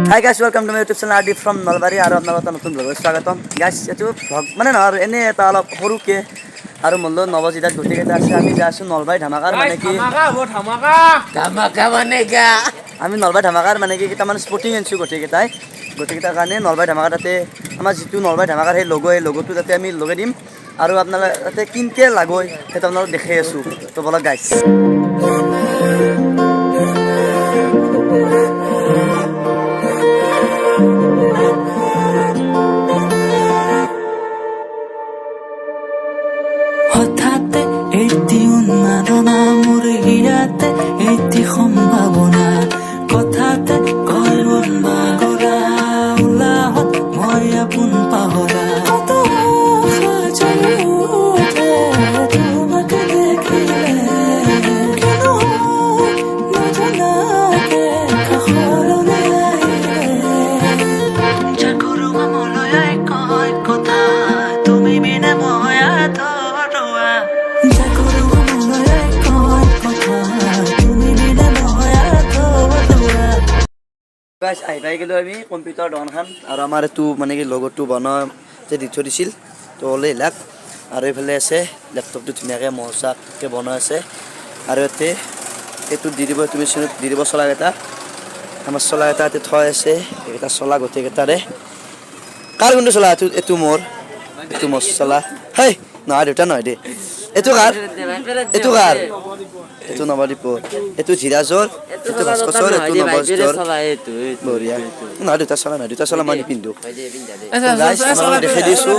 Hi guys, welcome to my YouTube channel RD from Nalbari আৰু আপোনালোকক নতুন ব্লগত স্বাগতম guys এটো ব্লগ মানে নহয় এনে এটা অলপ সৰুকে আৰু মল্ল নৱজিতাত গুটিকেটা আছে আমি যাইছো নলবাৰী ধামাকাৰ মানে কি ধামাকা মানে গা আমি নলবাৰী ধামাকাৰ মানে কি কেইটামান স্পৰ্টিং এনছো গুটিকেটাৰ কাৰণে নলবাৰী ধামাকাৰ তাতে আমাৰ যিটো নলবাৰী ধামাকাৰ সেই লগোটো তাতে আমি লগাই দিম আৰু আপোনালোকে তাতে কিনকে লাগৈ সেইটো আপোনালোকক দেখাই আছো তো বলক গাইস হঠাতে এটি উন্মাদনা মোৰ হিয়াতে এটি সম্ভাৱনা কথাতে কয় মন মাগৰা উলাহত মই আপোন পাহৰা তোমাকে দেখিলে কেনো নজনাকে কাষৰলৈ আহিলে জাগৰো মামলৈ কয় কথা তুমি বিনে মই guys আই পাই গেলো আমি কম্পিউটাৰ দোকানখন আৰু আমাৰ এটো মানে কি লগোটো বনোৱা যে দি থৈ দিছিল তো ওলে লাগ আৰু এফালে আছে ল্যাপটপটো ধুনিয়াকে মজাকে বনোৱা আছে আৰু এটো দি দিব তুমি চিনত দি দিব চলা এটা আমাৰ চলা এটা থৈ আছে এটা চলা গতে কেটাৰে কাৰ গুণ চলা এটো মোৰ চলা হেই না দেউতা নহয় দে এটো কাৰ এটো নবদীপ এটো জিৰাজৰ এটো ভাস্কচৰ এটো নবজৰ বঢ়িয়া না দেউতা চলা মানি পিন্ধো গাইস আমৰা দেখে দিছো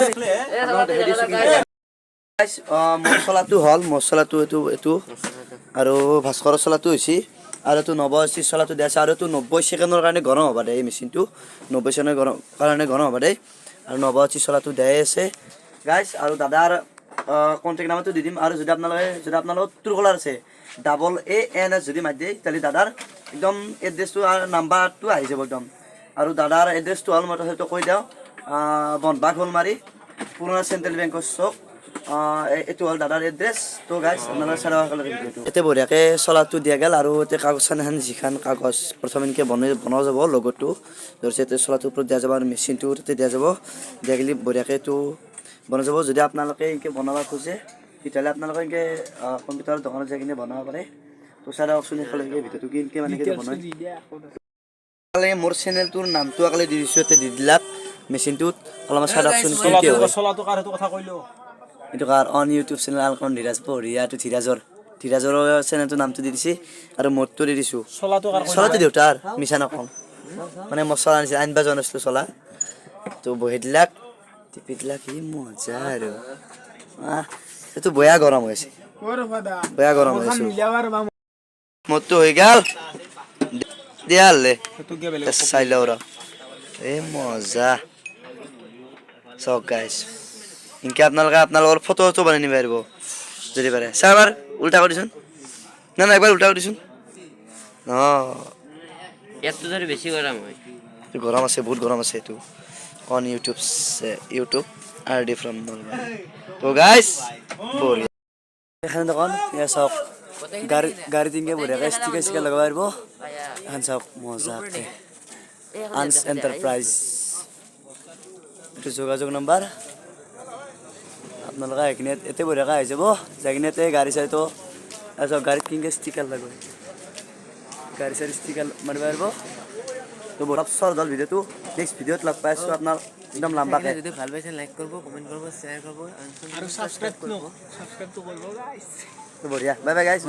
গাইস মছলাটো এটো আৰু ভাস্কৰৰ চলাটো হৈছে আৰু এটো 90 চলাটো দিছে আৰু এটো 90 সেকেন্ডৰ কাৰণে গৰম হ'ব দে এই মেচিনটো 90 সেকেন্ডৰ কাৰণে গৰম হ'ব দে আৰু 90 চলাটো দেই আছে গাইস আৰু দাদাৰ কন্টাক্ট নাম্বাৰটো দি দিম আৰু যদি আপোনালোকৰ ট্ৰু কলাৰ আছে ANS যদি মাই দিয়ে তালি দাদাৰ একদম এড্ৰেছটো আৰু নাম্বাৰটো আহি যাব একদম আৰু দাদাৰ এড্ৰেছটো হল মই হয়তো কৈ দিও বনবাগ হলমাৰি পুৰণা চেন্ট্ৰেল বেংকৰ চক এটো হল দাদাৰ এড্ৰেছ তো গাইস আপোনালোকে চাৰা কালাৰ ভিডিওটো এতে বঢ়িয়াকে চলাটো দিয়া গেল আৰু এতে কাগজখান যিখান কাগজ প্ৰথমে বনোৱা যাব লগোটো ধৰছে চলাটো ওপৰত দিয়া যাব আৰু মেচিনটো তাতে দিয়া যাব দিয়া গলি বঢ়িয়াকে তো বনা যাব যদি আপোনালোকে ইনকে বনাবা খোজে তেতিয়ালে আপোনালোকে ইনকে কম্পিউটাৰ দোকানত যাই কিনে বনাব পাৰে তো সাৰা অপশন এখানে ভিডিওটো কিনকে মানে কি বনাই তালে মোৰ চেনেলটোৰ নামটো আকলে দি দিছো তে দি দিলাক মেচিনটোত অলপমান সাৰা অপশন কিনকে হয় চলাটো কাৰ হেতু কথা কইলো এটো কাৰ অন ইউটিউব চেনেল আলকন ধীৰাজ পঢ়িয়া তো ধীৰাজৰ চেনেলটোৰ নামটো দি দিছি আৰু মোৰটো দি দিছো চলাটো দেউতাৰ মিছা নকম মানে মছলা আনিছে আনবা জনছটো চলা তো বহিদিলাক টিপিদিলা কি মজা আৰু এটো বয়া গৰম হৈছে মতো হৈ গেল দিয়ালে চাইলাওরা এ মজা সব গাইস ইনকে আপনার ফটো বানাই নিবে পারবো যদি পারে স্যার উল্টা করে দিছুন না একবার উল্টা করে দিছুন এত ধরে বেশি গরম আছে বহুত গরম আছে এটো on YouTube RD from Nalbari তো গাইস বড়িয়া এখানে দেখুন ইয়া সব গাড়ি দিনকে বড়িয়া স্টিকার লাগাবা পারবো এখন সব মজাতে আনস এন্টারপ্রাইজ এটো যোগাযোগ নাম্বার আপনারা এখানে এতে বড়িয়া আই যাব জাগিনেতে গাড়ি চাই তো সব গাড়ি কিনকে স্টিকার লাগবে গাড়ি সারি স্টিকার মারবা পারবো তো বড় সর দল ভিডিওটো নেক্সট ভিডিওত লগ পাইছো আপনার একদম লম্বা কে যদি ভাল পাইছেন লাইক করব কমেন্ট করব শেয়ার করব আৰু সাবস্ক্ৰাইব তো কৰব গাইস তো বঢ়িয়া বাই বাই গাইস